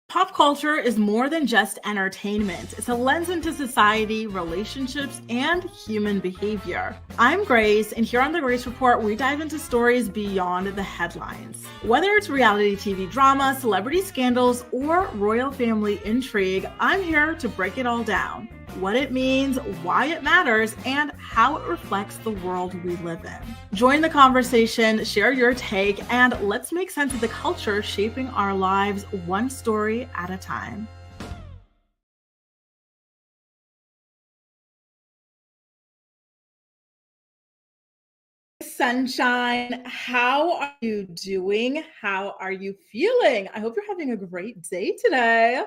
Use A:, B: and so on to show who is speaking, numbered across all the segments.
A: Pop culture is more than just entertainment. It's a lens into society, relationships, and human behavior. I'm Grace, and here on the Grace Report, we dive into stories beyond the headlines. Whether it's reality TV drama, celebrity scandals, or royal family intrigue, I'm here to break it all down. What it means, why it matters, and how it reflects the world we live in. Join the conversation, share your take, and let's make sense of the culture shaping our lives one story at a time. Sunshine, how are you doing? How are you feeling? I hope you're having a great day today.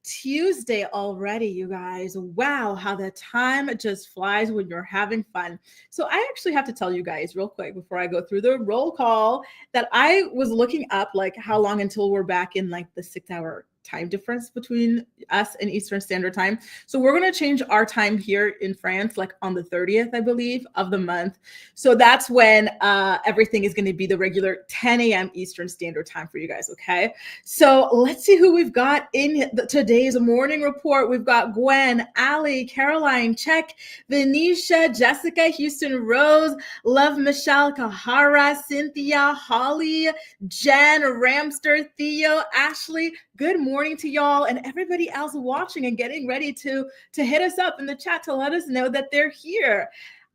A: Tuesday already, you guys. Wow, how the time just flies when you're having fun. So I actually have to tell you guys real quick before I go through the roll call that I was looking up like how long until we're back in like the 6-hour time difference between us and Eastern Standard Time. So we're going to change our time here in France like on the 30th, I believe, of the month. So that's when everything is going to be the regular 10 a.m. Eastern Standard Time for you guys, okay? So let's see who we've got in today's morning report. We've got Gwen, Allie, Caroline, Check, Venetia, Jessica, Houston, Rose, Love, Michelle, Kahara, Cynthia, Holly, Jen, Ramster, Theo, Ashley. Good morning to y'all and everybody else watching and getting ready to hit us up in the chat to let us know that they're here.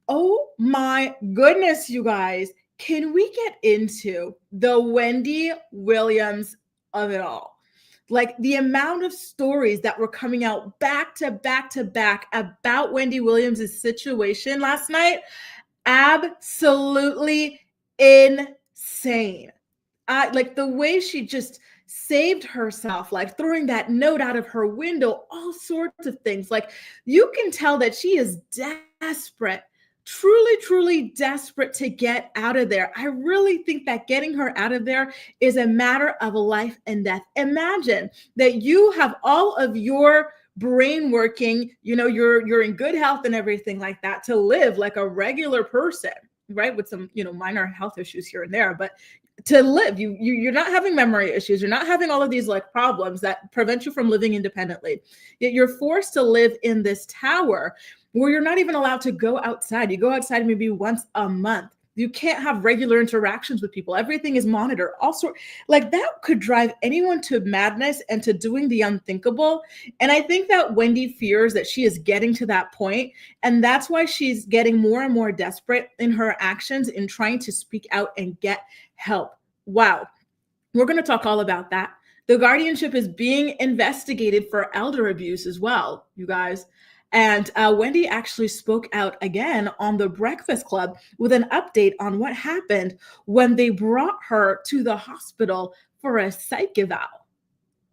A: Oh my goodness, you guys. Can we get into the Wendy Williams of it all? Like the amount of stories that were coming out back to back to back about Wendy Williams' situation last night, absolutely insane. Like the way she just saved herself, like throwing that note out of her window, all sorts of things. Like you can tell that she is desperate, truly desperate to get out of there. I really think that getting her out of there is a matter of life and death. Imagine that you have all of your brain working, you know, you're in good health and everything like that to live like a regular person, right? With some, you know, minor health issues here and there, but to live, you're not having memory issues. You're not having all of these like problems that prevent you from living independently. Yet you're forced to live in this tower where you're not even allowed to go outside. You go outside maybe once a month. You can't have regular interactions with people. Everything is monitored. Also, like that could drive anyone to madness and to doing the unthinkable. And I think that Wendy fears that she is getting to that point, and that's why she's getting more and more desperate in her actions in trying to speak out and get help. Wow. We're going to talk all about that. The guardianship is being investigated for elder abuse as well, you guys. And Wendy actually spoke out again on the Breakfast Club with an update on what happened when they brought her to the hospital for a psych eval.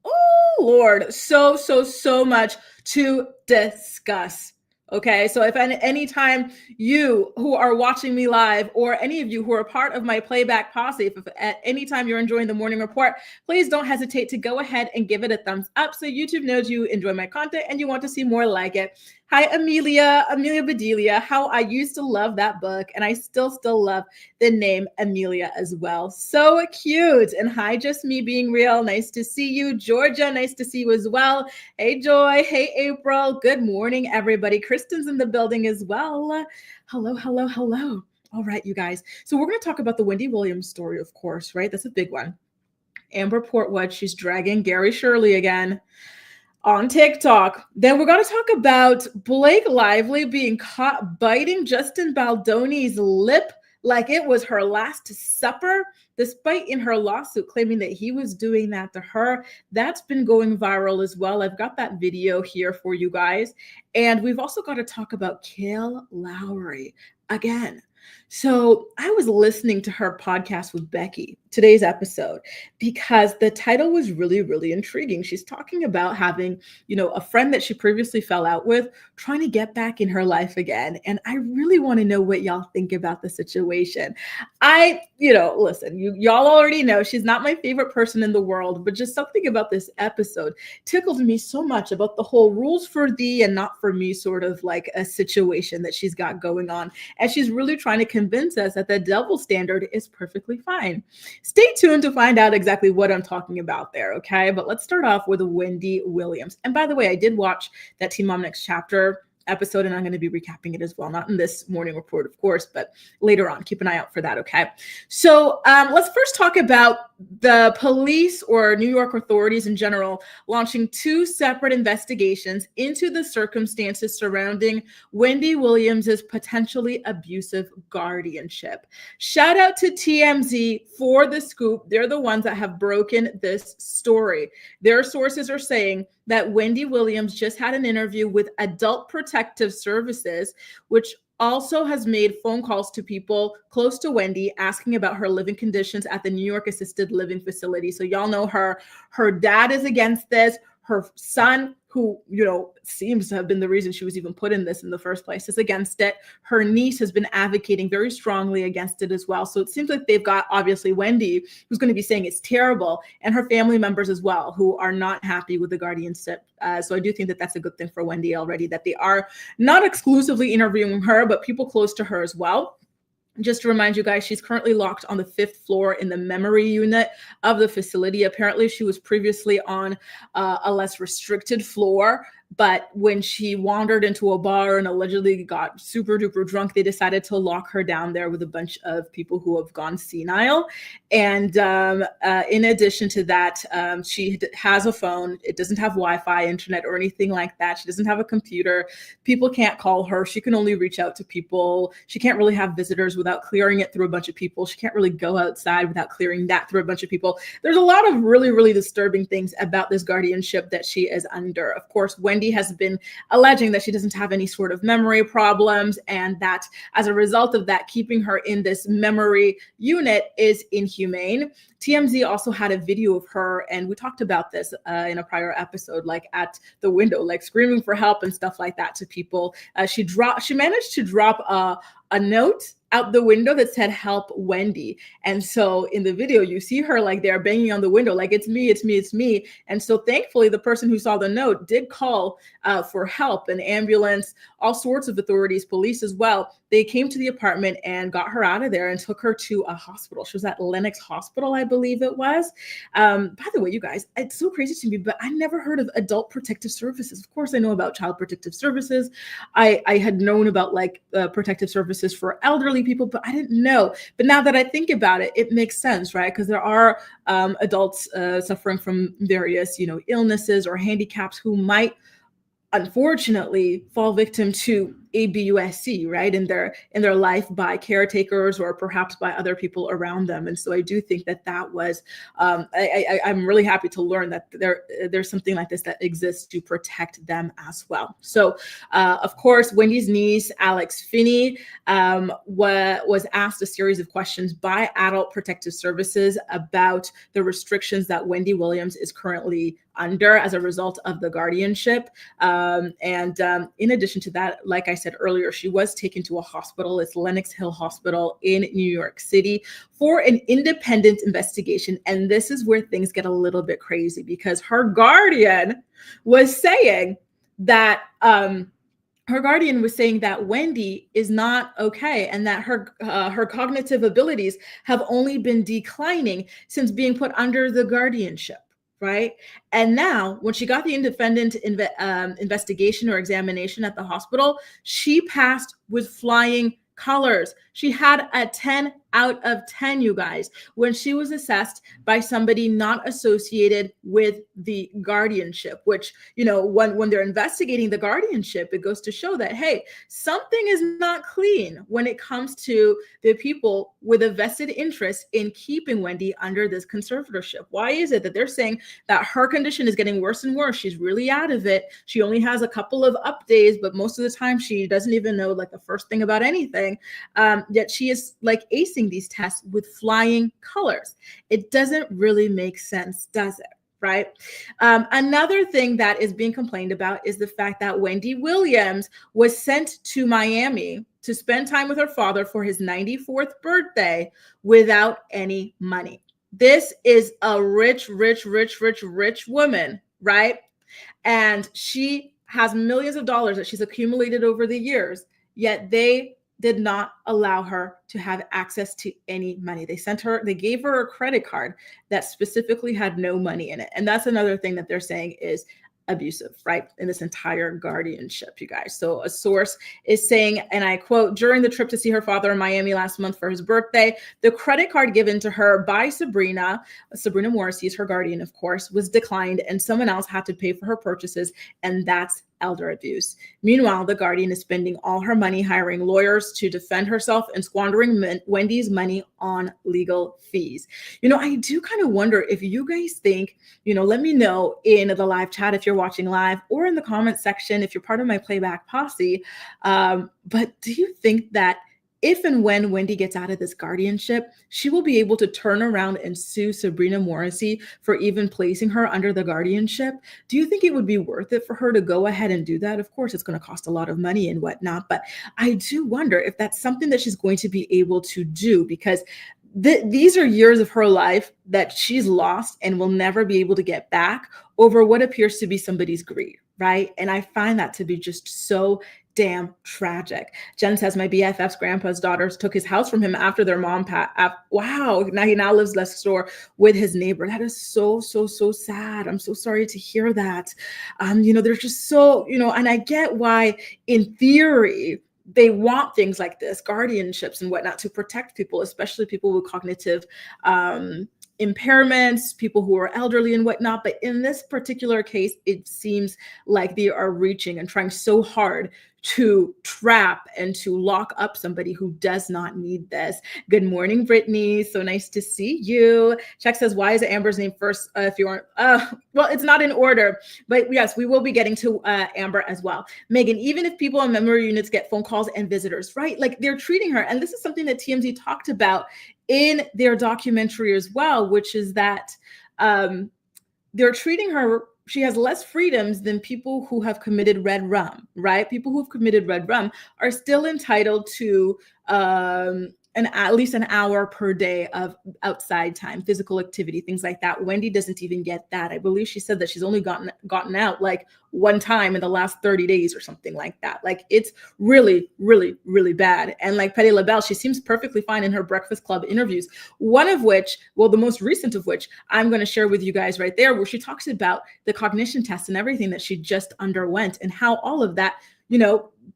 A: Oh, Lord, so much to discuss. Okay, so if any time you who are watching me live or any of you who are part of my playback posse, if at any time you're enjoying the morning report, please don't hesitate to go ahead and give it a thumbs up so YouTube knows you enjoy my content and you want to see more like it. Hi, Amelia Bedelia. How I used to love that book and I still love the name Amelia as well. So cute. And hi, Just Me Being Real. Nice to see you. Georgia, nice to see you as well. Hey, Joy. Hey, April. Good morning, everybody. Kristen's in the building as well. Hello. All right, you guys. So we're going to talk about the Wendy Williams story, of course, right? That's a big one. Amber Portwood, she's dragging Gary Shirley again on TikTok. Then we're going to talk about Blake Lively being caught biting Justin Baldoni's lip like it was her last supper, despite in her lawsuit claiming that he was doing that to her. That's been going viral as well. I've got that video here for you guys. And we've also got to talk about Kailyn Lowry again. So I was listening to her podcast with Becky, today's episode, because the title was really intriguing. She's talking about having, you know, a friend that she previously fell out with, trying to get back in her life again. And I really want to know what y'all think about the situation. Listen, y'all already know she's not my favorite person in the world, but just something about this episode tickled me so much about the whole rules for thee and not for me sort of like a situation that she's got going on. And she's really trying to convince us that the double standard is perfectly fine. Stay tuned to find out exactly what I'm talking about there, okay? But let's start off with Wendy Williams. And by the way, I did watch that Teen Mom Next Chapter episode, and I'm going to be recapping it as well, not in this morning report, of course, but later on. Keep an eye out for that, okay? So let's first talk about the police or New York authorities in general launching two separate investigations into the circumstances surrounding Wendy Williams's potentially abusive guardianship. Shout out to TMZ for the scoop. They're the ones that have broken this story. Their sources are saying that Wendy Williams just had an interview with Adult Protective Services, which also has made phone calls to people close to Wendy asking about her living conditions at the New York Assisted Living Facility. So y'all know her dad is against this. Her son, who, seems to have been the reason she was even put in this in the first place, is against it. Her niece has been advocating very strongly against it as well. So it seems like they've got, obviously, Wendy, who's going to be saying it's terrible, and her family members as well, who are not happy with the guardianship. So I do think that that's a good thing for Wendy already, that they are not exclusively interviewing her, but people close to her as well. Just to remind you guys, she's currently locked on the 5th floor in the memory unit of the facility. Apparently, she was previously on a less restricted floor, but when she wandered into a bar and allegedly got super duper drunk, they decided to lock her down there with a bunch of people who have gone senile. And in addition to that, she has a phone. It doesn't have Wi-Fi, internet, or anything like that. She doesn't have a computer. People can't call her. She can only reach out to people. She can't really have visitors without clearing it through a bunch of people. She can't really go outside without clearing that through a bunch of people. There's a lot of really, really disturbing things about this guardianship that she is under. Of course, Wendy has been alleging that she doesn't have any sort of memory problems, and that as a result of that, keeping her in this memory unit is inhumane. TMZ also had a video of her, and we talked about this in a prior episode, like at the window, like screaming for help and stuff like that to people. She managed to drop a note out the window that said, "Help Wendy." And so in the video, you see her like they're banging on the window, like, "It's me, it's me, it's me." And so thankfully, the person who saw the note did call for help, an ambulance, all sorts of authorities, police as well. They came to the apartment and got her out of there and took her to a hospital. She was at Lenox Hospital, I believe it was. By the way, you guys, it's so crazy to me, but I never heard of Adult Protective Services. Of course, I know about Child Protective Services. I had known about protective services for elderly people, but I didn't know. But now that I think about it, it makes sense, right? Because there are adults suffering from various, illnesses or handicaps who might unfortunately fall victim to ABUSC, right, in their life by caretakers or perhaps by other people around them. And so I do think that was, I'm really happy to learn that there's something like this that exists to protect them as well. So of course, Wendy's niece, Alex Finney, was asked a series of questions by Adult Protective Services about the restrictions that Wendy Williams is currently under as a result of the guardianship. And in addition to that, like I said earlier, she was taken to a hospital. It's Lenox Hill Hospital in New York City for an independent investigation. And this is where things get a little bit crazy, because her guardian was saying that Wendy is not okay, and that her cognitive abilities have only been declining since being put under the guardianship. Right. And now when she got the independent investigation or examination at the hospital, she passed with flying colors. She had a 10 out of 10, you guys, when she was assessed by somebody not associated with the guardianship, which, when they're investigating the guardianship, it goes to show that, hey, something is not clean when it comes to the people with a vested interest in keeping Wendy under this conservatorship. Why is it that they're saying that her condition is getting worse and worse? She's really out of it. She only has a couple of up days, but most of the time she doesn't even know the first thing about anything. Yet she is acing these tests with flying colors. It doesn't really make sense, does it? Right? Another thing that is being complained about is the fact that Wendy Williams was sent to Miami to spend time with her father for his 94th birthday without any money. This is a rich woman, right? And she has millions of dollars that she's accumulated over the years, yet they did not allow her to have access to any money. They gave her a credit card that specifically had no money in it. And that's another thing that they're saying is abusive, right? In this entire guardianship, you guys. So a source is saying, and I quote, during the trip to see her father in Miami last month for his birthday, the credit card given to her by Sabrina Morrissey is her guardian, of course, was declined and someone else had to pay for her purchases. And that's elder abuse. Meanwhile, the guardian is spending all her money hiring lawyers to defend herself and squandering Wendy's money on legal fees. I do kind of wonder if you guys think, let me know in the live chat if you're watching live or in the comment section if you're part of my playback posse. But do you think that if and when Wendy gets out of this guardianship, she will be able to turn around and sue Sabrina Morrissey for even placing her under the guardianship? Do you think it would be worth it for her to go ahead and do that? Of course, it's going to cost a lot of money and whatnot, but I do wonder if that's something that she's going to be able to do, because these are years of her life that she's lost and will never be able to get back over what appears to be somebody's greed, right? And I find that to be just so damn tragic. Jen says, my BFF's grandpa's daughters took his house from him after their mom wow. Now he lives next door with his neighbor. That is so, so, so sad. I'm so sorry to hear that. They're just so, and I get why in theory, they want things like this, guardianships and whatnot, to protect people, especially people with cognitive impairments, people who are elderly and whatnot. But in this particular case, it seems like they are reaching and trying so hard to trap and to lock up somebody who does not need this. Good morning, Brittany. So nice to see you. Chuck says, why is Amber's name first? If you aren't, well, it's not in order, but yes, we will be getting to Amber as well. Megan, even if people on memory units get phone calls and visitors, right? Like they're treating her. And this is something that TMZ talked about in their documentary as well, which is that they're treating her, she has less freedoms than people who have committed red rum, right? People who've committed red rum are still entitled to at least an hour per day of outside time, physical activity, things like that. Wendy doesn't even get that. I believe she said that she's only gotten out like one time in the last 30 days or something like that. Like it's really, really, really bad. And like Patti LaBelle, she seems perfectly fine in her Breakfast Club interviews. One of which, well, the most recent of which I'm going to share with you guys right there, where she talks about the cognition test and everything that she just underwent and how all of that,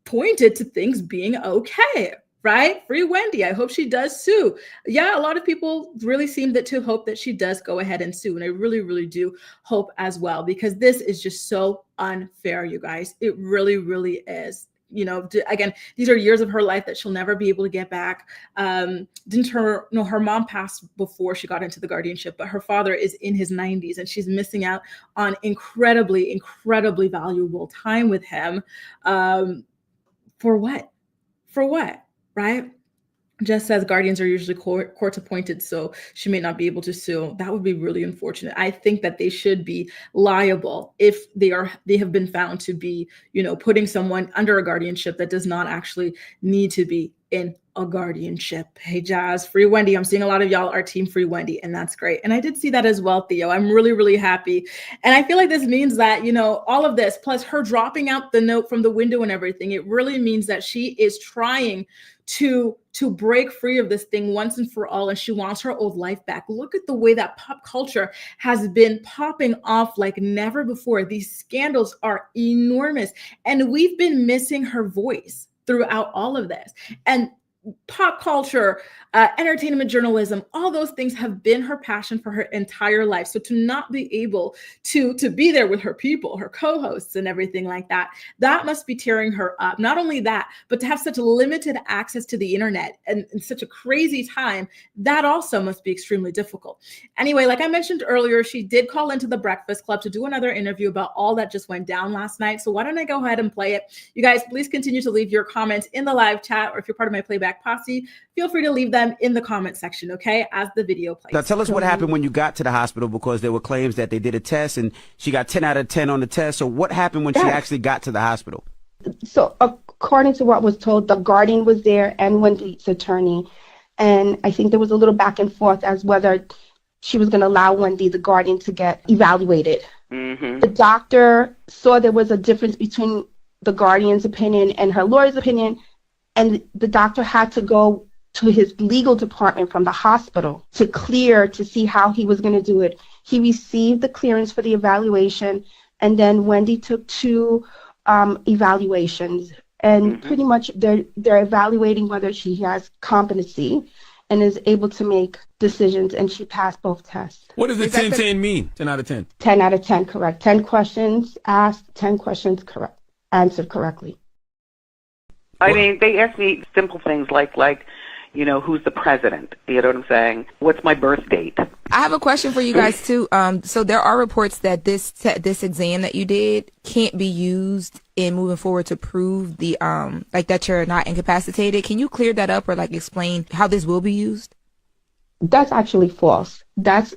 A: pointed to things being okay. Right? Free Wendy. I hope she does sue. Yeah, a lot of people really seem to hope that she does go ahead and sue. And I really, really do hope as well, because this is just so unfair, you guys. It really, really is. Again, these are years of her life that she'll never be able to get back. Her mom passed before she got into the guardianship, but her father is in his 90s and she's missing out on incredibly, incredibly valuable time with him. For what? Right? Just says guardians are usually court appointed, so she may not be able to sue. That would be really unfortunate. I think that they should be liable if they have been found to be, putting someone under a guardianship that does not actually need to be in a guardianship. Hey, Jazz, Free Wendy. I'm seeing a lot of y'all are team Free Wendy, and that's great. And I did see that as well, Theo. I'm really, really happy. And I feel like this means that, all of this, plus her dropping out the note from the window and everything, it really means that she is trying to break free of this thing once and for all, and she wants her old life back. Look at the way that pop culture has been popping off like never before. These scandals are enormous, and we've been missing her voice throughout all of this. And pop culture, entertainment journalism, all those things have been her passion for her entire life. So to not be able to be there with her people, her co-hosts and everything like that, that must be tearing her up. Not only that, but to have such limited access to the internet and in such a crazy time, that also must be extremely difficult. Anyway, like I mentioned earlier, she did call into the Breakfast Club to do another interview about all that just went down last night. So why don't I go ahead and play it? You guys, please continue to leave your comments in the live chat, or if you're part of my playback posse, feel free to leave them in the comment section, okay, as the video plays.
B: Now tell us what happened when you got to the hospital, because there were claims that they did a test and she got 10 out of 10 on the test. So what happened when she actually got to the hospital?
C: So according to what was told, the guardian was there and Wendy's attorney. And I think there was a little back and forth as whether she was going to allow Wendy, the guardian, to get evaluated. Mm-hmm. The doctor saw there was a difference between the guardian's opinion and her lawyer's opinion, and the doctor had to go to his legal department from the hospital to clear to see how he was going to do it. He received the clearance for the evaluation, and then Wendy took 2 evaluations, and pretty much they're evaluating whether she has competency and is able to make decisions, and she passed both tests.
D: What does the 10-10 mean? 10 out of 10?
C: 10 out of 10, correct. 10 questions asked, 10 questions correct, answered correctly.
E: I mean, they ask me simple things like, you know, who's the president? You know what I'm saying? What's my birth date?
F: I have a question for you guys too. So there are reports that this exam that you did can't be used in moving forward to prove the like that you're not incapacitated. Can you clear that up or like explain how this will be used?
C: That's actually false. That's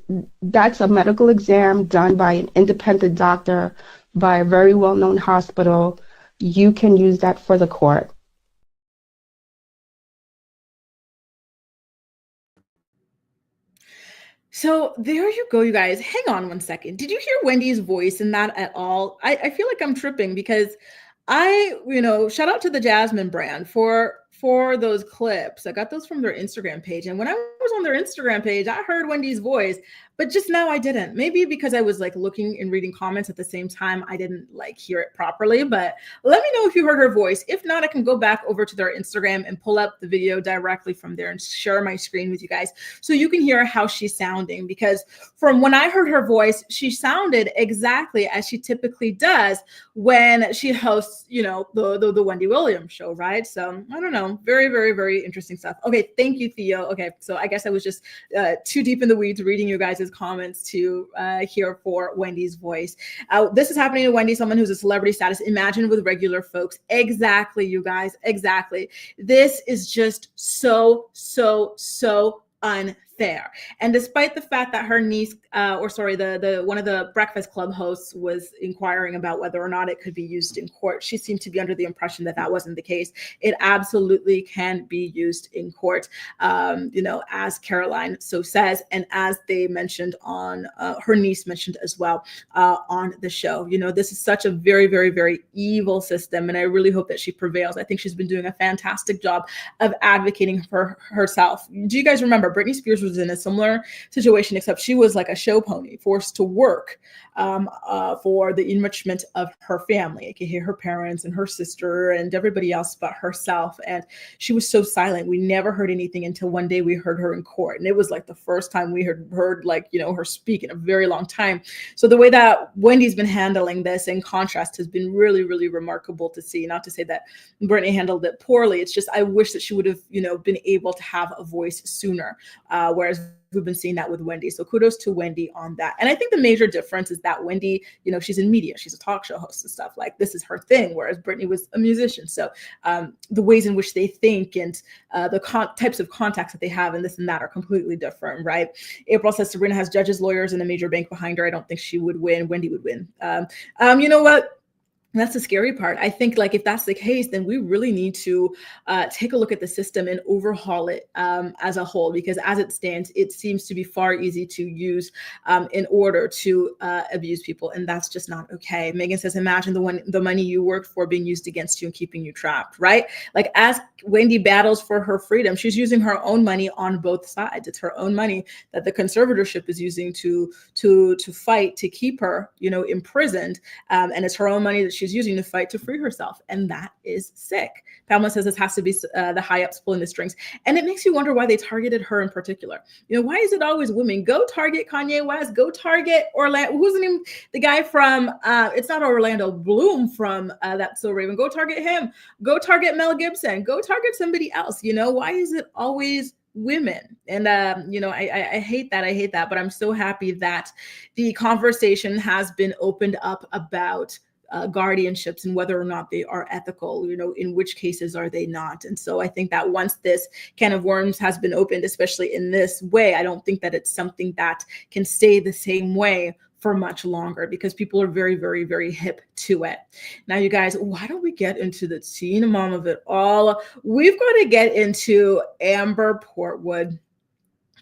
C: a medical exam done by an independent doctor by a very well-known hospital. You can use that for the court.
A: So there you go, you guys. Hang on one second. Did you hear Wendy's voice in that at all? I feel like I'm tripping because shout out to the Jasmine brand for those clips. I got those from their Instagram page. And when I was on their Instagram page, I heard Wendy's voice, but just now I didn't. Maybe because I was like looking and reading comments at the same time, I didn't like hear it properly, but let me know if you heard her voice. If not, I can go back over to their Instagram and pull up the video directly from there and share my screen with you guys so you can hear how she's sounding, because from when I heard her voice, she sounded exactly as she typically does when she hosts, the Wendy Williams show, right? So I don't know. Very, very, very interesting stuff. Okay, thank you, Theo. Okay, so I guess I was just too deep in the weeds reading you guys' comments to hear for Wendy's voice. This is happening to Wendy, someone who's a celebrity status. Imagine with regular folks. Exactly, you guys. Exactly. This is just so unfair. And despite the fact that her niece, the one of the Breakfast Club hosts was inquiring about whether or not it could be used in court, she seemed to be under the impression that that wasn't the case. It absolutely can be used in court, as Caroline so says, and as they mentioned on, her niece mentioned as well on the show. This is such a very, very, very evil system, and I really hope that she prevails. I think she's been doing a fantastic job of advocating for herself. Do you guys remember Britney Spears was in a similar situation, except she was like a show pony forced to work for the enrichment of her family, aka her parents and her sister and everybody else but herself. And she was so silent. We never heard anything until one day we heard her in court. And it was like the first time we heard her speak in a very long time. So the way that Wendy's been handling this in contrast has been really, really remarkable to see. Not to say that Britney handled it poorly. It's just, I wish that she would have, been able to have a voice sooner. Whereas we've been seeing that with Wendy. So kudos to Wendy on that. And I think the major difference is that Wendy, she's in media, she's a talk show host and stuff, like this is her thing, whereas Britney was a musician. So the ways in which they think and the types of contacts that they have and this and that are completely different, right? April says Sabrina has judges, lawyers, and a major bank behind her. I don't think she would win. Wendy would win. You know what? And that's the scary part. I think if that's the case, then we really need to take a look at the system and overhaul it as a whole, because as it stands, it seems to be far easy to use in order to abuse people. And that's just not okay. Megan says, imagine the money you worked for being used against you and keeping you trapped, right? Like as Wendy battles for her freedom, she's using her own money on both sides. It's her own money that the conservatorship is using to fight to keep her, imprisoned. And it's her own money that she's using to fight to free herself. And that is sick. Pamela says this has to be the high ups pulling the strings. And it makes you wonder why they targeted her in particular. Why is it always women? Go target Kanye West, go target Orlando. Who's the name? The guy from, it's not Orlando Bloom from That's So Raven. Go target him. Go target Mel Gibson. Go target somebody else. Why is it always women? And I hate that. I hate that. But I'm so happy that the conversation has been opened up about guardianships and whether or not they are ethical, in which cases are they not. And so I think that once this can of worms has been opened, especially in this way, I don't think that it's something that can stay the same way for much longer, because people are very, very, very hip to it. Now, you guys, why don't we get into the teen mom of it all? We've got to get into Amber Portwood.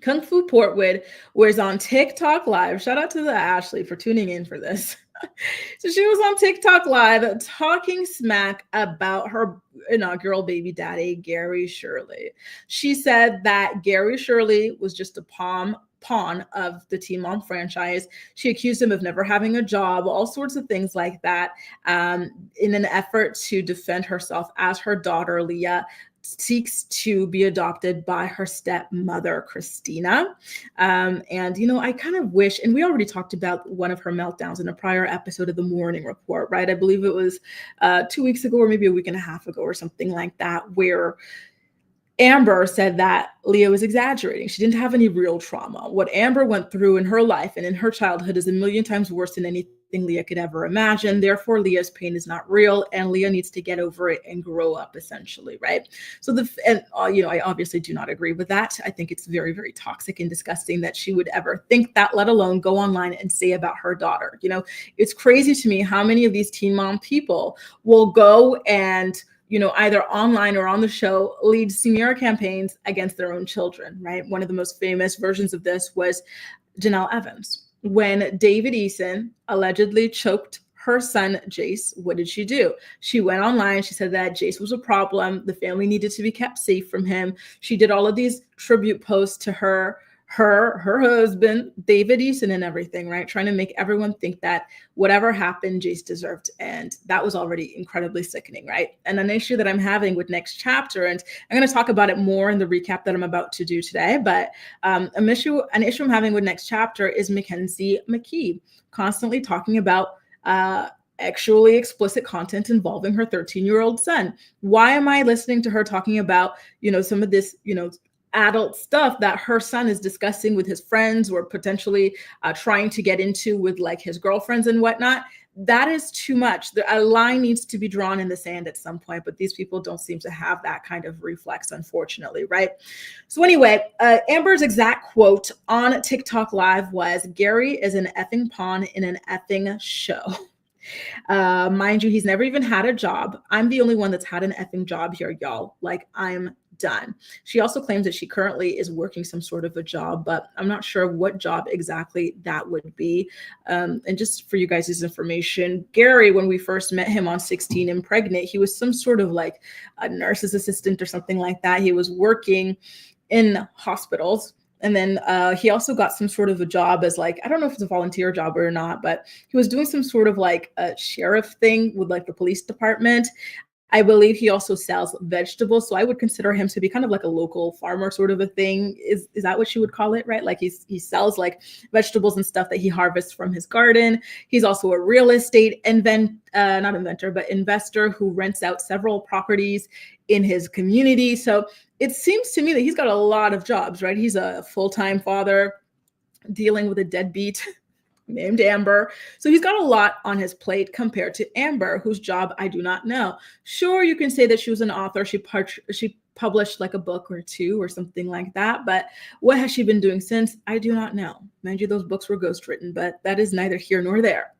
A: Kung Fu Portwood was on TikTok Live. Shout out to the Ashley for tuning in for this. So she was on TikTok Live talking smack about her inaugural baby daddy, Gary Shirley. She said that Gary Shirley was just a pawn of the Teen Mom franchise. She accused him of never having a job, all sorts of things like that, in an effort to defend herself as her daughter, Leah, seeks to be adopted by her stepmother, Christina. And, I kind of wish, and we already talked about one of her meltdowns in a prior episode of the Morning Report, right? I believe it was 2 weeks ago or maybe a week and a half ago or something like that, where Amber said that Leah was exaggerating. She didn't have any real trauma. What Amber went through in her life and in her childhood is a million times worse than anything Leah could ever imagine. Therefore, Leah's pain is not real, and Leah needs to get over it and grow up, essentially, right? So I obviously do not agree with that. I think it's very, very toxic and disgusting that she would ever think that, let alone go online and say about her daughter. It's crazy to me how many of these teen mom people will go and either online or on the show, lead smear campaigns against their own children, right? One of the most famous versions of this was Janelle Evans. When David Eason allegedly choked her son, Jace, what did she do? She went online. She said that Jace was a problem. The family needed to be kept safe from him. She did all of these tribute posts to her husband, David Eason, and everything, right? Trying to make everyone think that whatever happened, Jace deserved. And that was already incredibly sickening, right? And an issue that I'm having with Next Chapter, and I'm going to talk about it more in the recap that I'm about to do today, but an issue I'm having with Next Chapter is Mackenzie McKee constantly talking about actually explicit content involving her 13-year-old son. Why am I listening to her talking about, some of this, adult stuff that her son is discussing with his friends or potentially trying to get into with like his girlfriends and whatnot? That is too much. A line needs to be drawn in the sand at some point, but these people don't seem to have that kind of reflex, unfortunately, right? So anyway, Amber's exact quote on TikTok Live was, "Gary is an effing pawn in an effing show." Mind you, he's never even had a job. I'm the only one that's had an effing job here, y'all. Like, I'm done. She also claims that she currently is working some sort of a job, but I'm not sure what job exactly that would be. And just for you guys' information, Gary, when we first met him on 16 and Pregnant, he was some sort of like a nurse's assistant or something like that. He was working in hospitals. And then he also got some sort of a job as like, I don't know if it's a volunteer job or not, but he was doing some sort of like a sheriff thing with like the police department. I believe he also sells vegetables. So I would consider him to be kind of like a local farmer sort of a thing. Is that what you would call it, right? Like he sells like vegetables and stuff that he harvests from his garden. He's also a real estate investor who rents out several properties in his community. So it seems to me that he's got a lot of jobs, right? He's a full-time father dealing with a deadbeat named Amber. So he's got a lot on his plate compared to Amber, whose job I do not know. Sure, you can say that she was an author. She published like a book or two or something like that. But what has she been doing since? I do not know. Mind you, those books were ghostwritten, but that is neither here nor there.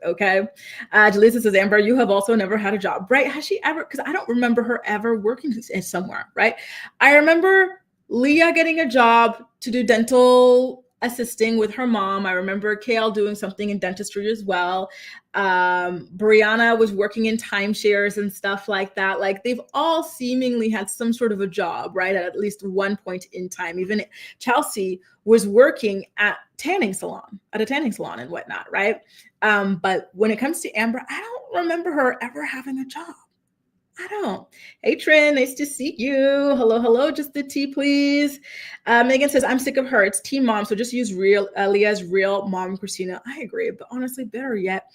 A: Okay. Jaleesa says, Amber, you have also never had a job, right? Has she ever? Because I don't remember her ever working somewhere, right? I remember Leah getting a job to do dental assisting with her mom. I remember Kale doing something in dentistry as well. Brianna was working in timeshares and stuff like that. Like they've all seemingly had some sort of a job, right? At least one point in time. Even Chelsea was working at a tanning salon and whatnot, right? But when it comes to Amber, I don't remember her ever having a job. I don't. Hey, Trin, nice to see you. Hello, just the tea, please. Megan says, I'm sick of her. It's teen mom, so just use Leah's real mom, Christina. I agree, but honestly, better yet,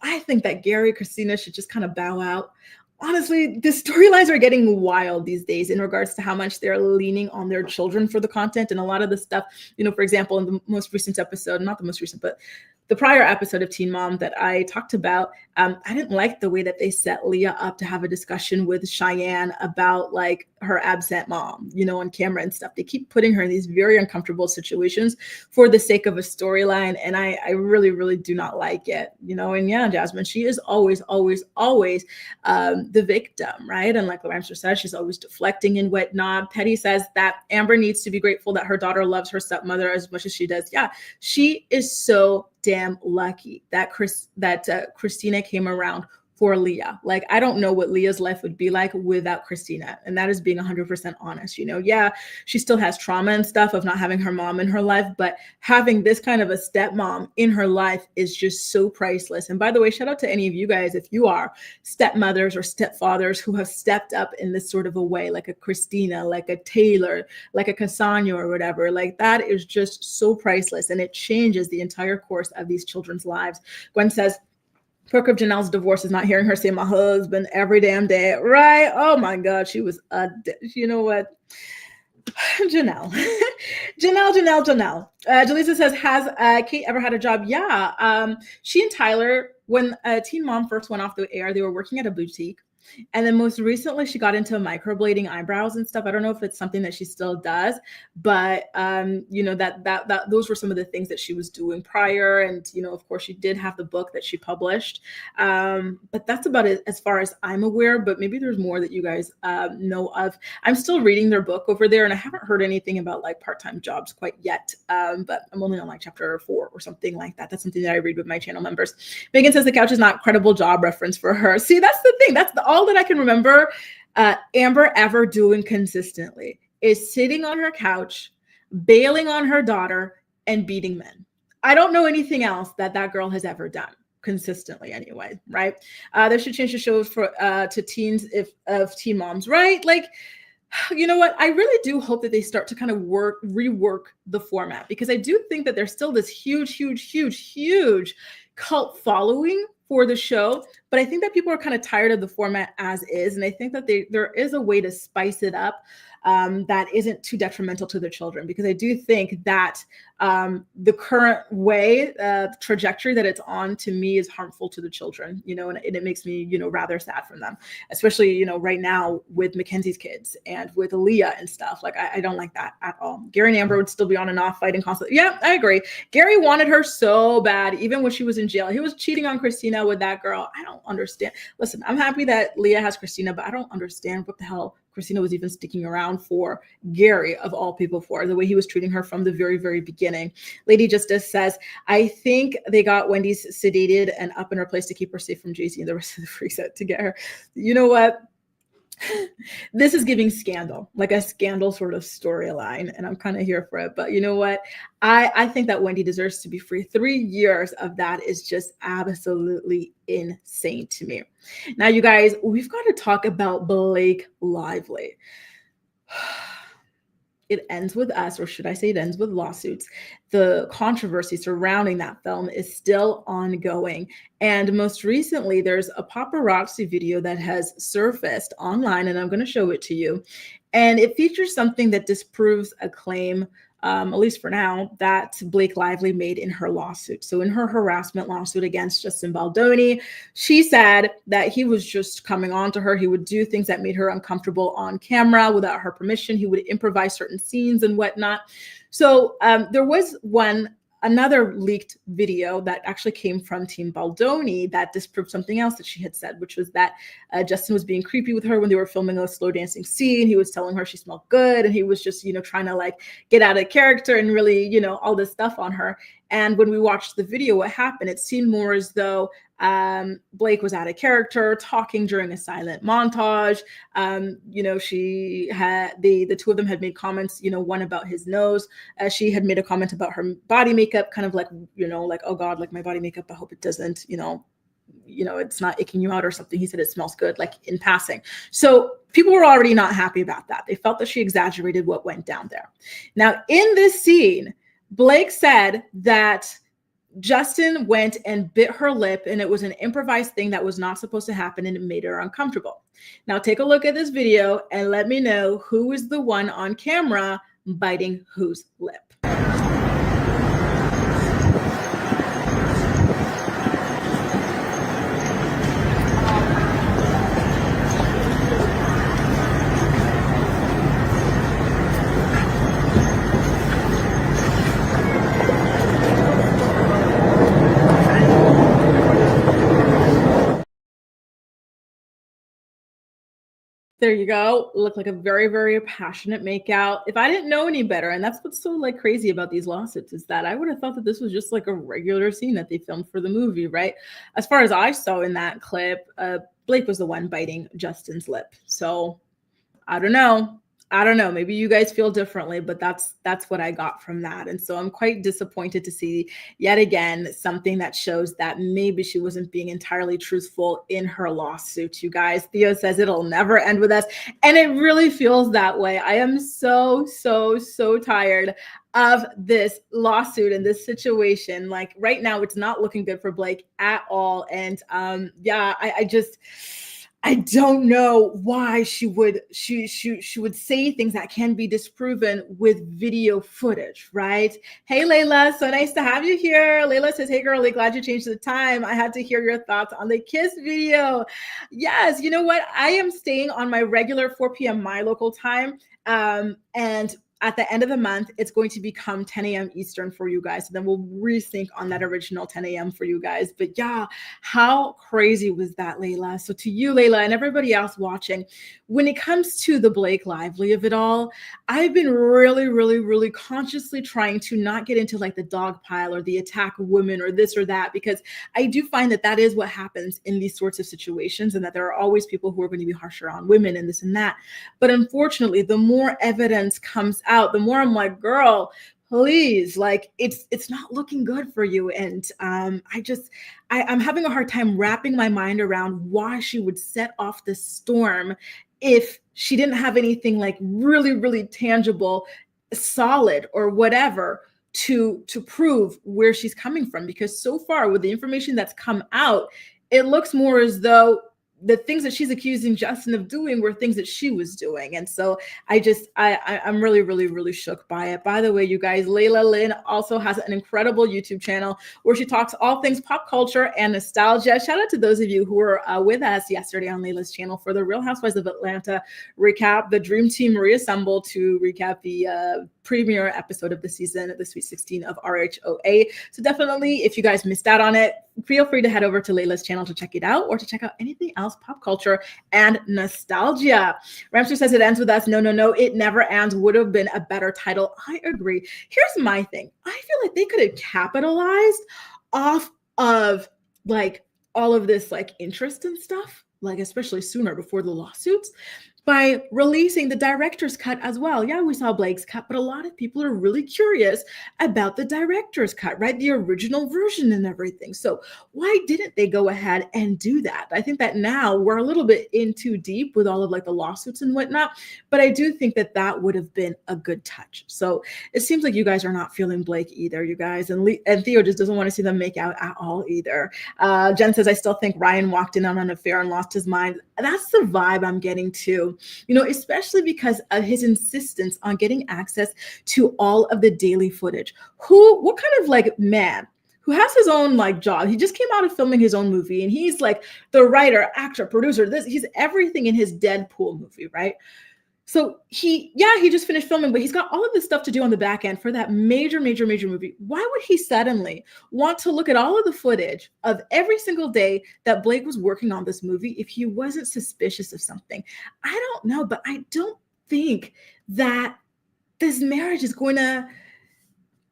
A: I think that Gary, Christina should just kind of bow out. Honestly, the storylines are getting wild these days in regards to how much they're leaning on their children for the content. And a lot of the stuff, for example, in the most recent episode, not the most recent, but the prior episode of Teen Mom that I talked about, I didn't like the way that they set Leah up to have a discussion with Cheyenne about like her absent mom, on camera and stuff. They keep putting her in these very uncomfortable situations for the sake of a storyline. And I really, really do not like it, and yeah, Jasmine, she is always the victim, right? And like Lorenzo says, she's always deflecting and whatnot. Petty says that Amber needs to be grateful that her daughter loves her stepmother as much as she does. Yeah, she is so damn lucky that Christina came around for Leah. Like, I don't know what Leah's life would be like without Christina. And that is being 100% honest. You know, yeah, she still has trauma and stuff of not having her mom in her life, but having this kind of a stepmom in her life is just so priceless. And by the way, shout out to any of you guys, if you are stepmothers or stepfathers who have stepped up in this sort of a way, like a Christina, like a Taylor, like a Cassandra or whatever. Like, that is just so priceless. And it changes the entire course of these children's lives. Gwen says, Perk of Janelle's divorce is not hearing her say my husband every damn day, right? Oh my God, she was you know what? Janelle. Janelle. Jaleesa says, has Kate ever had a job? Yeah. She and Tyler, when Teen Mom first went off the air, they were working at a boutique. And then most recently, she got into microblading eyebrows and stuff. I don't know if it's something that she still does, but you know, that those were some of the things that she was doing prior. And you know, of course, she did have the book that she published. But that's about it as far as I'm aware. But maybe there's more that you guys know of. I'm still reading their book over there, and I haven't heard anything about like part-time jobs quite yet. But I'm only on like chapter 4 or something like that. That's something that I read with my channel members. Megan says the couch is not credible job reference for her. See, that's the thing. That's all that I can remember Amber ever doing consistently is sitting on her couch, bailing on her daughter, and beating men. I don't know anything else that girl has ever done consistently anyway, right? They should change the shows for to teens of teen moms, right? Like, you know what? I really do hope that they start to kind of rework the format, because I do think that there's still this huge cult following for the show, but I think that people are kind of tired of the format as is, and I think that there is a way to spice it up that isn't too detrimental to the children, because I do think that the current way, trajectory that it's on, to me, is harmful to the children, you know, and it makes me, you know, rather sad for them, especially, you know, right now with Mackenzie's kids and with Aaliyah and stuff. Like, I don't like that at all. Gary and Amber would still be on and off fighting constantly. Yeah, I agree. Gary wanted her so bad, even when she was in jail. He was cheating on Christina with that girl. I don't understand. Listen, I'm happy that Leah has Christina, but I don't understand what the hell Christina was even sticking around for Gary, of all people, for the way he was treating her from the very, very beginning. Lady Justice says, I think they got Wendy sedated and up in her place to keep her safe from Jay-Z and the rest of the freaks out to get her. You know what? This is giving Scandal, like a Scandal sort of storyline, and I'm kind of here for it. But you know what? I think that Wendy deserves to be free. 3 years of that is just absolutely insane to me. Now, you guys, we've got to talk about Blake Lively. It ends with us, or should I say it ends with lawsuits. The controversy surrounding that film is still ongoing. And most recently, there's a paparazzi video that has surfaced online, and I'm going to show it to you. And it features something that disproves a claim, at least for now, that Blake Lively made in her lawsuit. So in her harassment lawsuit against Justin Baldoni, she said that he was just coming on to her. He would do things that made her uncomfortable on camera without her permission. He would improvise certain scenes and whatnot. So there was another leaked video that actually came from Team Baldoni that disproved something else that she had said, which was that Justin was being creepy with her when they were filming a slow dancing scene. He was telling her she smelled good, and he was just, you know, trying to like get out of character and really, you know, all this stuff on her. And when we watched the video, what happened, it seemed more as though Blake was out of character, talking during a silent montage. You know, she had the two of them had made comments, you know, one about his nose. She had made a comment about her body makeup, kind of like, you know, like, oh God, like my body makeup, I hope it doesn't, you know, it's not icking you out or something. He said it smells good, like in passing. So people were already not happy about that. They felt that she exaggerated what went down there. Now, in this scene, Blake said that Justin went and bit her lip, and it was an improvised thing that was not supposed to happen, and it made her uncomfortable. Now take a look at this video and let me know who is the one on camera biting whose lip. There you go. Looked like a very, very passionate makeout. If I didn't know any better, and that's what's so like crazy about these lawsuits, is that I would have thought that this was just like a regular scene that they filmed for the movie, right? As far as I saw in that clip, Blake was the one biting Justin's lip. So I don't know. Maybe you guys feel differently, but that's what I got from that. And so I'm quite disappointed to see yet again something that shows that maybe she wasn't being entirely truthful in her lawsuit, you guys. Theo says it'll never end with us. And it really feels that way. I am so tired of this lawsuit and this situation. Like right now, it's not looking good for Blake at all. And I don't know why she would say things that can be disproven with video footage, right? Hey, Layla, so nice to have you here. Layla says, hey, girlie, glad you changed the time. I had to hear your thoughts on the kiss video. Yes, you know what? I am staying on my regular 4 p.m. my local time, and at the end of the month, it's going to become 10 a.m. Eastern for you guys. So then we'll resync on that original 10 a.m. for you guys. But yeah, how crazy was that, Layla? So to you, Layla, and everybody else watching, when it comes to the Blake Lively of it all, I've been really consciously trying to not get into like the dog pile or the attack women or this or that, because I do find that is what happens in these sorts of situations, and that there are always people who are going to be harsher on women and this and that. But unfortunately, the more evidence comes out, the more I'm like, girl, please, like it's not looking good for you. And I'm having a hard time wrapping my mind around why she would set off this storm if she didn't have anything like really tangible, solid or whatever to prove where she's coming from. Because so far with the information that's come out, it looks more as though the things that she's accusing Justin of doing were things that she was doing. And so I'm really shook by it. By the way, you guys, Layla Lynn also has an incredible YouTube channel where she talks all things pop culture and nostalgia. Shout out to those of you who were with us yesterday on Layla's channel for the Real Housewives of Atlanta recap. The Dream Team reassembled to recap the premiere episode of the season, the Sweet 16 of RHOA. So definitely, if you guys missed out on it, feel free to head over to Layla's channel to check it out, or to check out anything else pop culture and nostalgia. Ramster says it ends with us. No, it never ends. Would have been a better title. I agree. Here's my thing. I feel like they could have capitalized off of like all of this like interest and stuff, like especially sooner before the lawsuits, by releasing the director's cut as well. Yeah, we saw Blake's cut, but a lot of people are really curious about the director's cut, right? The original version and everything. So why didn't they go ahead and do that? I think that now we're a little bit in too deep with all of like the lawsuits and whatnot, but I do think that would have been a good touch. So it seems like you guys are not feeling Blake either, you guys. And Theo just doesn't want to see them make out at all either. Jen says, I still think Ryan walked in on an affair and lost his mind. That's the vibe I'm getting too. You know, especially because of his insistence on getting access to all of the daily footage. What kind of like man who has his own like job? He just came out of filming his own movie, and he's like the writer, actor, producer, he's everything in his Deadpool movie, right? So he just finished filming, but he's got all of this stuff to do on the back end for that major movie. Why would he suddenly want to look at all of the footage of every single day that Blake was working on this movie if he wasn't suspicious of something? I don't know, but I don't think that this marriage is going to,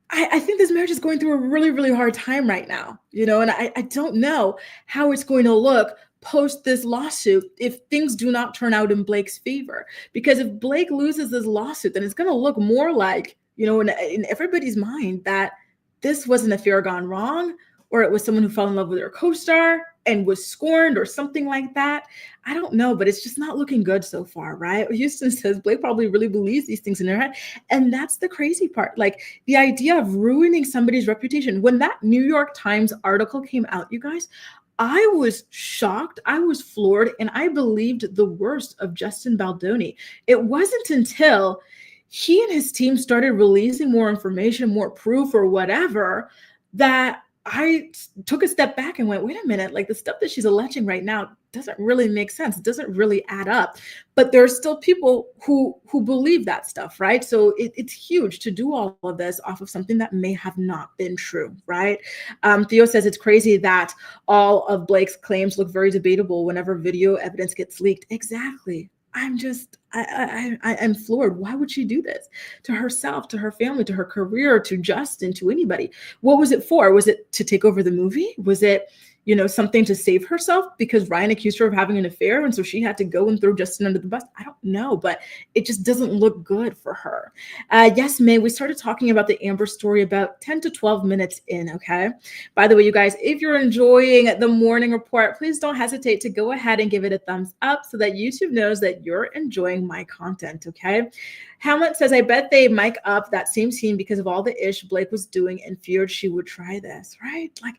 A: I think this marriage is going through a really hard time right now, you know, and I don't know how it's going to look post this lawsuit if things do not turn out in Blake's favor. Because if Blake loses this lawsuit, then it's going to look more like, you know, in everybody's mind that this was an affair gone wrong, or it was someone who fell in love with their co-star and was scorned or something like that. I don't know, but it's just not looking good so far, right? Houston says Blake probably really believes these things in her head. And that's the crazy part. Like the idea of ruining somebody's reputation. When that New York Times article came out, you guys, I was shocked, I was floored, and I believed the worst of Justin Baldoni. It wasn't until he and his team started releasing more information, more proof or whatever, that I took a step back and went, wait a minute, like the stuff that she's alleging right now doesn't really make sense. It doesn't really add up. But there are still people who believe that stuff, right? So it's huge to do all of this off of something that may have not been true, right? Theo says it's crazy that all of Blake's claims look very debatable whenever video evidence gets leaked. Exactly. I'm floored. Why would she do this to herself, to her family, to her career, to Justin, to anybody? What was it for? Was it to take over the movie? Was it, something to save herself because Ryan accused her of having an affair, and so she had to go and throw Justin under the bus? I don't know, but it just doesn't look good for her. Yes, May, we started talking about the Amber story about 10 to 12 minutes in, okay? By the way, you guys, if you're enjoying the morning report, please don't hesitate to go ahead and give it a thumbs up so that YouTube knows that you're enjoying my content, okay? Hamlet says, I bet they mic up that same scene because of all the ish Blake was doing and feared she would try this, right? Like,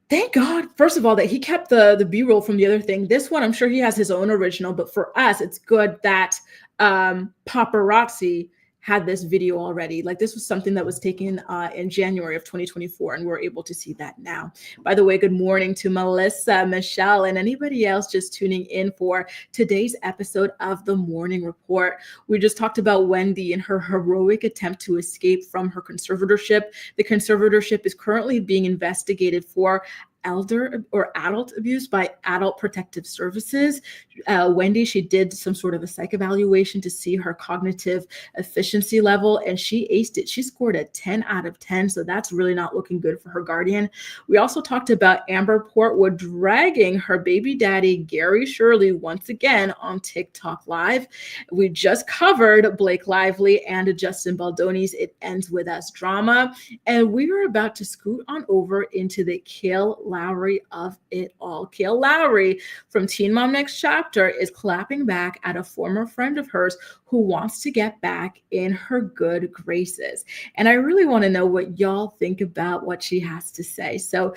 A: thank God, first of all, that he kept the B-roll from the other thing. This one, I'm sure he has his own original, but for us, it's good that paparazzi had this video already. Like, this was something that was taken in January of 2024, and we're able to see that now. By the way, good morning to Melissa, Michelle, and anybody else just tuning in for today's episode of The Morning Report. We just talked about Wendy and her heroic attempt to escape from her conservatorship. The conservatorship is currently being investigated for elder or adult abuse by Adult Protective Services. Wendy, she did some sort of a psych evaluation to see her cognitive efficiency level, and she aced it. She scored a 10 out of 10, so that's really not looking good for her guardian. We also talked about Amber Portwood dragging her baby daddy, Gary Shirley, once again on TikTok Live. We just covered Blake Lively and Justin Baldoni's It Ends With Us drama, and we are about to scoot on over into the Kailyn Lowry of it all. Kailyn Lowry from Teen Mom Next Chapter is clapping back at a former friend of hers who wants to get back in her good graces. And I really want to know what y'all think about what she has to say. So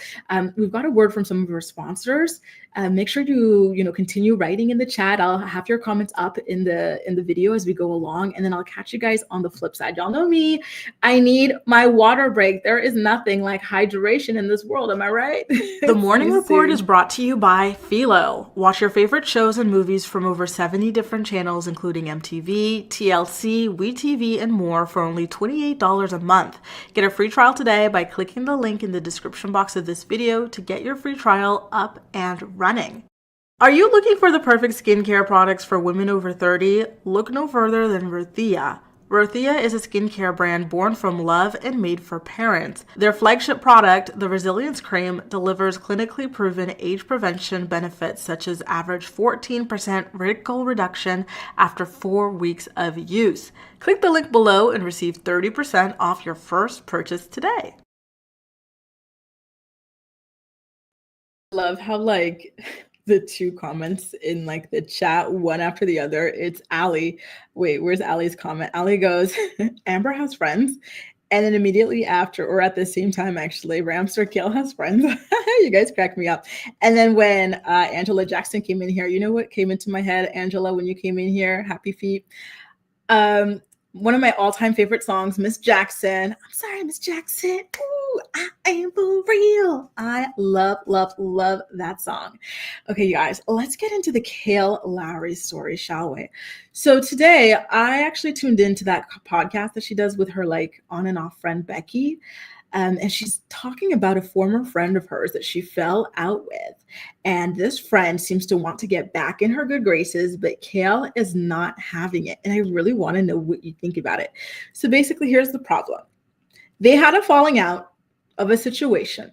A: we've got a word from some of our sponsors. Make sure you continue writing in the chat. I'll have your comments up in the video as we go along, and then I'll catch you guys on the flip side. Y'all know me. I need my water break. There is nothing like hydration in this world. Am I right?
G: The Morning Report is brought to you by Philo. Watch your favorite shows and movies from over 70 different channels, including MTV, TLC, WeTV, and more for only $28 a month. Get a free trial today by clicking the link in the description box of this video to get your free trial up and running. Are you looking for the perfect skincare products for women over 30? Look no further than Rothia. Rothia is a skincare brand born from love and made for parents. Their flagship product, the Resilience Cream, delivers clinically proven age prevention benefits such as average 14% wrinkle reduction after 4 weeks of use. Click the link below and receive 30% off your first purchase today.
A: Love how the two comments in the chat, one after the other. It's Allie. Wait, where's Allie's comment? Allie goes, Amber has friends. And then immediately after, or at the same time, actually, Ramster Kail has friends. You guys crack me up. And then when Angela Jackson came in here, you know what came into my head, Angela, when you came in here? Happy feet. One of my all-time favorite songs, Miss Jackson. I'm sorry, Miss Jackson. Ooh, I am for real. I love, love, love that song. Okay, you guys, let's get into the Kailyn Lowry story, shall we? So today, I actually tuned into that podcast that she does with her on and off friend, Becky. And she's talking about a former friend of hers that she fell out with. And this friend seems to want to get back in her good graces, but Kail is not having it. And I really want to know what you think about it. So basically, here's the problem. They had a falling out of a situation.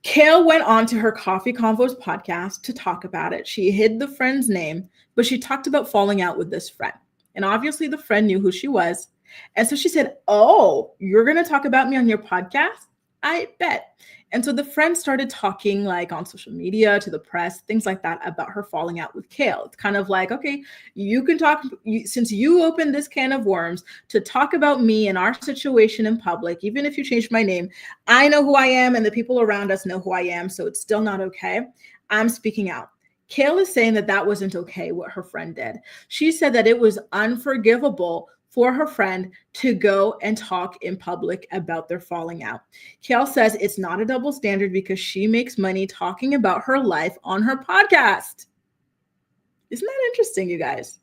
A: Kail went on to her Coffee Convos podcast to talk about it. She hid the friend's name, but she talked about falling out with this friend. And obviously the friend knew who she was. And so she said, oh, you're going to talk about me on your podcast? I bet. And so the friend started talking on social media to the press, things like that, about her falling out with Kail. It's kind of okay, you can talk, since you opened this can of worms to talk about me and our situation in public, even if you changed my name, I know who I am and the people around us know who I am. So it's still not okay. I'm speaking out. Kail is saying that wasn't okay, what her friend did. She said that it was unforgivable for her friend to go and talk in public about their falling out. Kail says it's not a double standard because she makes money talking about her life on her podcast. Isn't that interesting, you guys?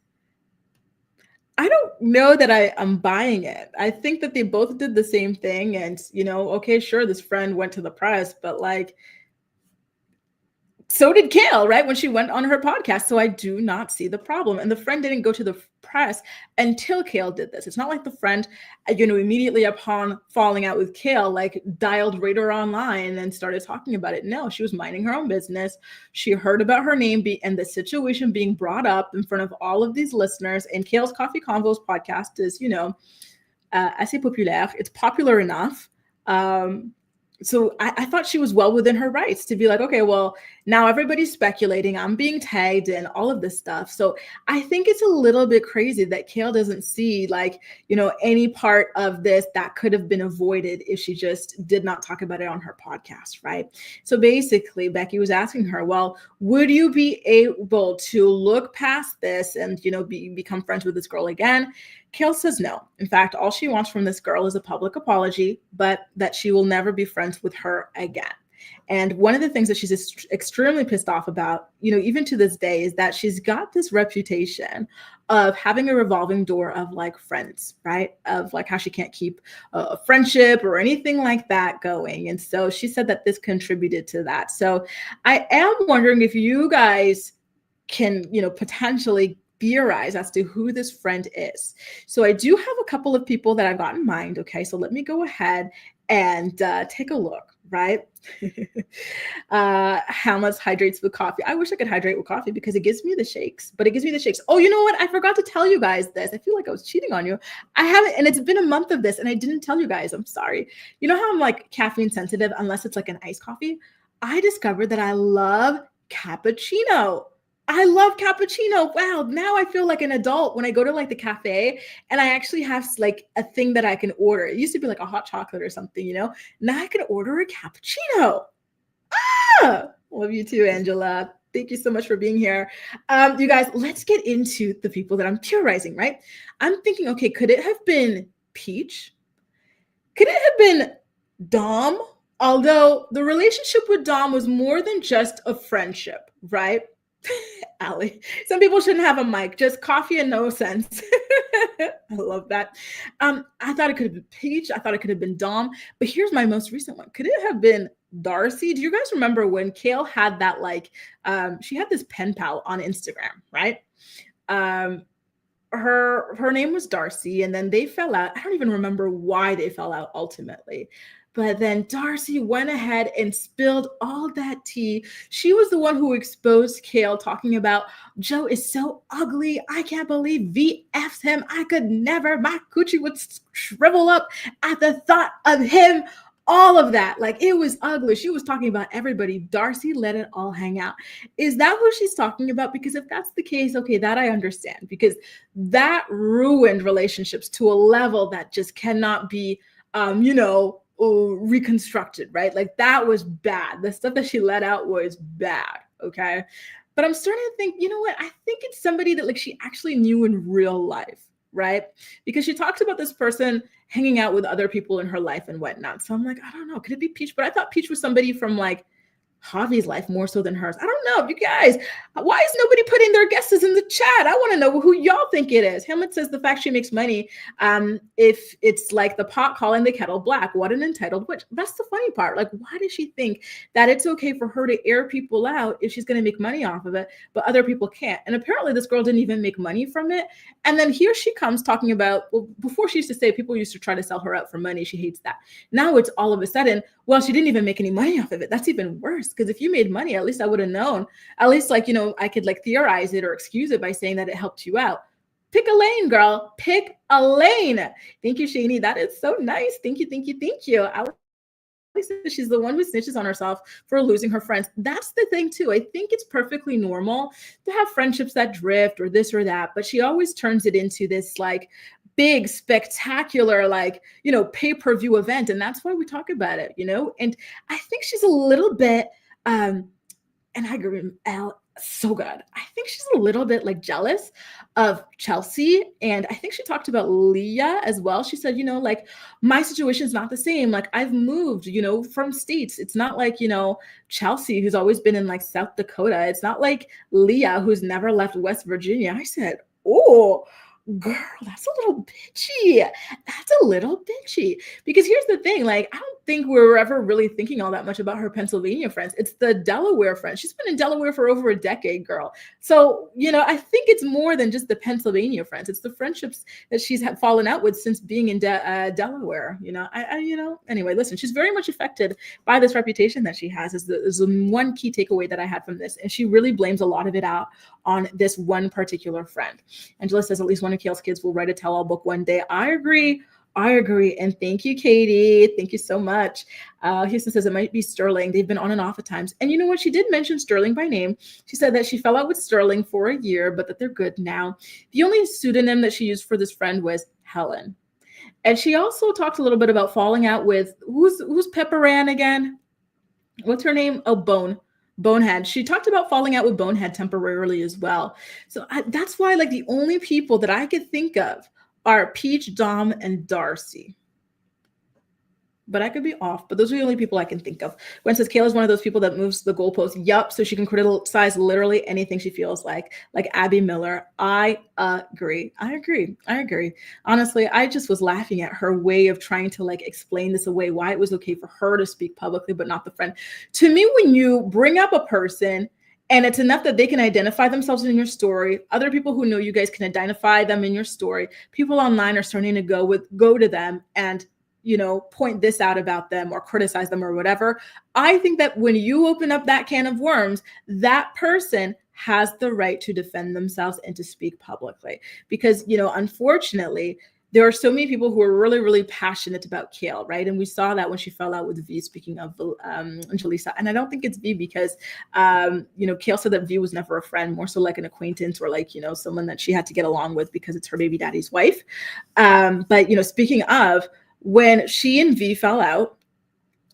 A: I don't know that I'm buying it. I think that they both did the same thing. And, okay, sure, this friend went to the press, but so did Kail, right? When she went on her podcast. So I do not see the problem. And the friend didn't go to the press until Kail did this. It's not like the friend, immediately upon falling out with Kail, like dialed Radar online and started talking about it. No, she was minding her own business. She heard about her name and the situation being brought up in front of all of these listeners. And Kail's Coffee Convos podcast is, assez populaire. It's popular enough. So I thought she was well within her rights to be like, okay, well, now everybody's speculating, I'm being tagged and all of this stuff. So I think it's a little bit crazy that Kail doesn't see any part of this that could have been avoided if she just did not talk about it on her podcast, right? So basically, Becky was asking her, well, would you be able to look past this and, become friends with this girl again? Kail says no. In fact, all she wants from this girl is a public apology, but that she will never be friends with her again. And one of the things that she's extremely pissed off about, even to this day, is that she's got this reputation of having a revolving door of like friends, right? Of like how she can't keep a friendship or anything like that going. And so she said that this contributed to that. So I am wondering if you guys can, potentially theorize as to who this friend is. So I do have a couple of people that I've got in mind. Okay, so let me go ahead and take a look, right? Hamlet's hydrates with coffee. I wish I could hydrate with coffee because it gives me the shakes, Oh, you know what? I forgot to tell you guys this. I feel like I was cheating on you. I haven't, and it's been a month of this and I didn't tell you guys. I'm sorry. You know how I'm like caffeine sensitive unless it's like an iced coffee? I discovered that I love cappuccino. I love cappuccino. Wow. Now I feel like an adult when I go to like the cafe and I actually have like a thing that I can order. It used to be like a hot chocolate or something, Now I can order a cappuccino. Love you too, Angela. Thank you so much for being here. You guys, let's get into the people that I'm theorizing, right? I'm thinking, okay, could it have been Peach? Could it have been Dom? Although the relationship with Dom was more than just a friendship, right? Allie, some people shouldn't have a mic, just coffee and no sense. I love that. I thought it could have been Peach. I thought it could have been Dom, but here's my most recent one. Could it have been Darcy? Do you guys remember when Kail had that, she had this pen pal on Instagram, right? Her name was Darcy, and then they fell out. I don't even remember why they fell out ultimately. But then Darcy went ahead and spilled all that tea. She was the one who exposed Kail, talking about Joe is so ugly. I can't believe V F's him. I could never. My coochie would shrivel up at the thought of him. All of that. Like, it was ugly. She was talking about everybody. Darcy let it all hang out. Is that who she's talking about? Because if that's the case, okay, that I understand. Because that ruined relationships to a level that just cannot be, reconstructed, right? Like, that was bad. The stuff that she let out was bad, okay? But I'm starting to think, you know what? I think it's somebody that she actually knew in real life, right? Because she talks about this person hanging out with other people in her life and whatnot. So I'm like, I don't know. Could it be Peach? But I thought Peach was somebody from Javi's life more so than hers. I don't know. You guys, why is nobody putting their guesses in the chat? I want to know who y'all think it is. Hamlet says the fact she makes money, if it's like the pot calling the kettle black. What an entitled witch. That's the funny part. Why does she think that it's okay for her to air people out if she's going to make money off of it, but other people can't? And apparently this girl didn't even make money from it. And then here she comes talking about, well, before she used to say people used to try to sell her out for money. She hates that. Now it's all of a sudden, well, she didn't even make any money off of it. That's even worse. Because if you made money, at least I would have known. At least I could theorize it or excuse it by saying that it helped you out. Pick a lane, girl. Pick a lane. Thank you, Shani. That is so nice. Thank you, thank you, thank you. She's the one who snitches on herself for losing her friends. That's the thing too. I think it's perfectly normal to have friendships that drift or this or that, but she always turns it into this big, spectacular, pay-per-view event. And that's why we talk about it, And I think she's a little bit, and I agree with Elle, so good. I think she's a little bit jealous of Chelsea. And I think she talked about Leah as well. She said, my situation is not the same. I've moved, from states. It's not Chelsea, who's always been in South Dakota. It's not like Leah, who's never left West Virginia. I said, oh, girl, that's a little bitchy. Because here's the thing, I don't think we were ever really thinking all that much about her Pennsylvania friends. It's the Delaware friends. She's been in Delaware for over a decade, girl. So, I think it's more than just the Pennsylvania friends. It's the friendships that she's had fallen out with since being in Delaware. Anyway, listen, she's very much affected by this reputation that she has is the one key takeaway that I had from this. And she really blames a lot of it out on this one particular friend. Angela says at least one of Kail's kids will write a tell-all book one day. I agree. And thank you, Katie. Thank you so much. Houston says it might be Sterling. They've been on and off at times. And you know what? She did mention Sterling by name. She said that she fell out with Sterling for a year, but that they're good now. The only pseudonym that she used for this friend was Helen. And she also talked a little bit about falling out with, who's Pepperan again? What's her name? Oh, Bonehead. She talked about falling out with Bonehead temporarily as well. So that's why the only people that I could think of are Peach, Dom, and Darcy. But I could be off, but those are the only people I can think of. Gwen says Kailyn's one of those people that moves the goalpost. Yup, so she can criticize literally anything she feels like Abby Miller. I agree. Honestly, I just was laughing at her way of trying to explain this away, why it was okay for her to speak publicly, but not the friend. To me, when you bring up a person and it's enough that they can identify themselves in your story, other people who know you guys can identify them in your story, people online are starting to go to them and point this out about them or criticize them or whatever. I think that when you open up that can of worms, that person has the right to defend themselves and to speak publicly. Because, unfortunately, there are so many people who are really, really passionate about Kail, right? And we saw that when she fell out with V, speaking of Angelisa. And I don't think it's V because, Kail said that V was never a friend, more so like an acquaintance or someone that she had to get along with because it's her baby daddy's wife. But, speaking of, when she and V fell out,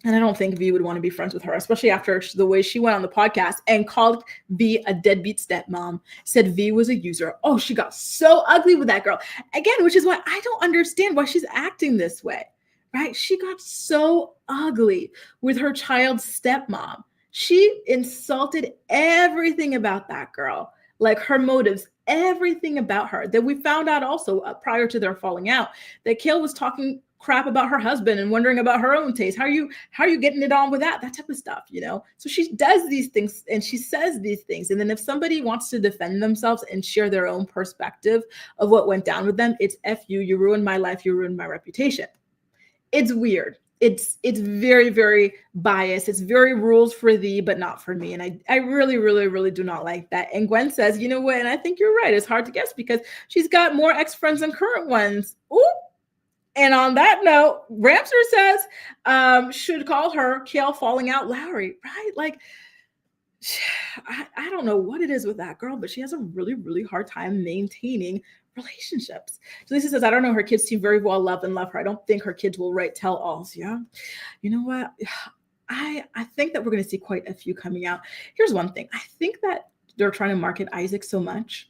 A: and I don't think V would want to be friends with her, especially after the way she went on the podcast and called V a deadbeat stepmom, said V was a user. Oh, she got so ugly with that girl. Again, which is why I don't understand why she's acting this way, right? She got so ugly with her child's stepmom. She insulted everything about that girl, her motives, everything about her. That we found out also prior to their falling out that Kail was talking crap about her husband and wondering about her own taste. How are you getting it on with that type of stuff, So she does these things and she says these things. And then if somebody wants to defend themselves and share their own perspective of what went down with them, it's F you ruined my life, you ruined my reputation. It's weird. It's very, very biased. It's very rules for thee, but not for me. And I really, really, really do not like that. And Gwen says, you know what? And I think you're right. It's hard to guess because she's got more ex-friends than current ones. Ooh. And on that note, Ramser says, should call her Kail falling out Lowry, right? I don't know what it is with that girl, but she has a really, really hard time maintaining relationships. Lisa says, I don't know. Her kids seem very well loved and love her. I don't think her kids will write tell-alls. Yeah. You know what? I think that we're going to see quite a few coming out. Here's one thing. I think that they're trying to market Isaac so much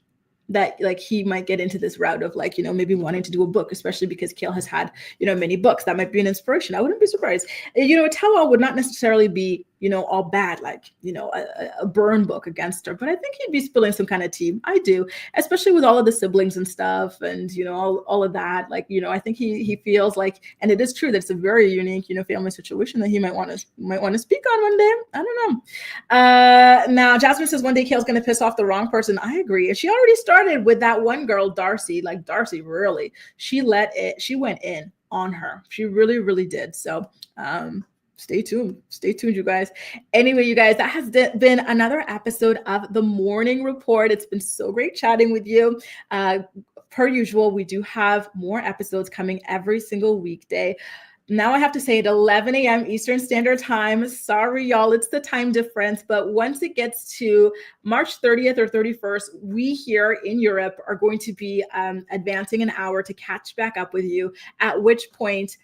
A: that he might get into this route of maybe wanting to do a book, especially because Kail has had, many books. That might be an inspiration. I wouldn't be surprised. A tell-all would not necessarily be, all bad, a burn book against her. But I think he'd be spilling some kind of tea. I do, especially with all of the siblings and stuff and, all of that. I think he feels and it is true that it's a very unique, family situation that he might want to speak on one day. I don't know. Now, Jasmine says one day Kail's going to piss off the wrong person. I agree. And she already started with that one girl, Darcy. Darcy, really, she went in on her. She really, really did. So, stay tuned, you guys. Anyway, you guys, that has been another episode of The Morning Report. It's been so great chatting with you. Per usual, we do have more episodes coming every single weekday. Now I have to say at 11 a.m. Eastern Standard Time. Sorry, y'all, it's the time difference. But once it gets to March 30th or 31st, we here in Europe are going to be advancing an hour to catch back up with you, at which point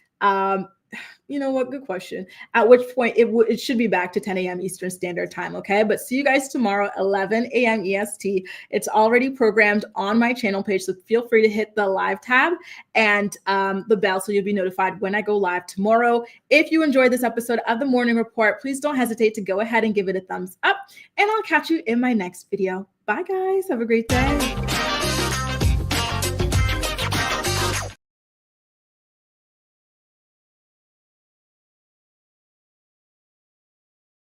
A: you know what? Good question. At which point it should be back to 10 a.m. Eastern Standard Time. Okay. But see you guys tomorrow, 11 a.m. EST. It's already programmed on my channel page. So feel free to hit the live tab and the bell so you'll be notified when I go live tomorrow. If you enjoyed this episode of The Morning Report, please don't hesitate to go ahead and give it a thumbs up. And I'll catch you in my next video. Bye, guys. Have a great day.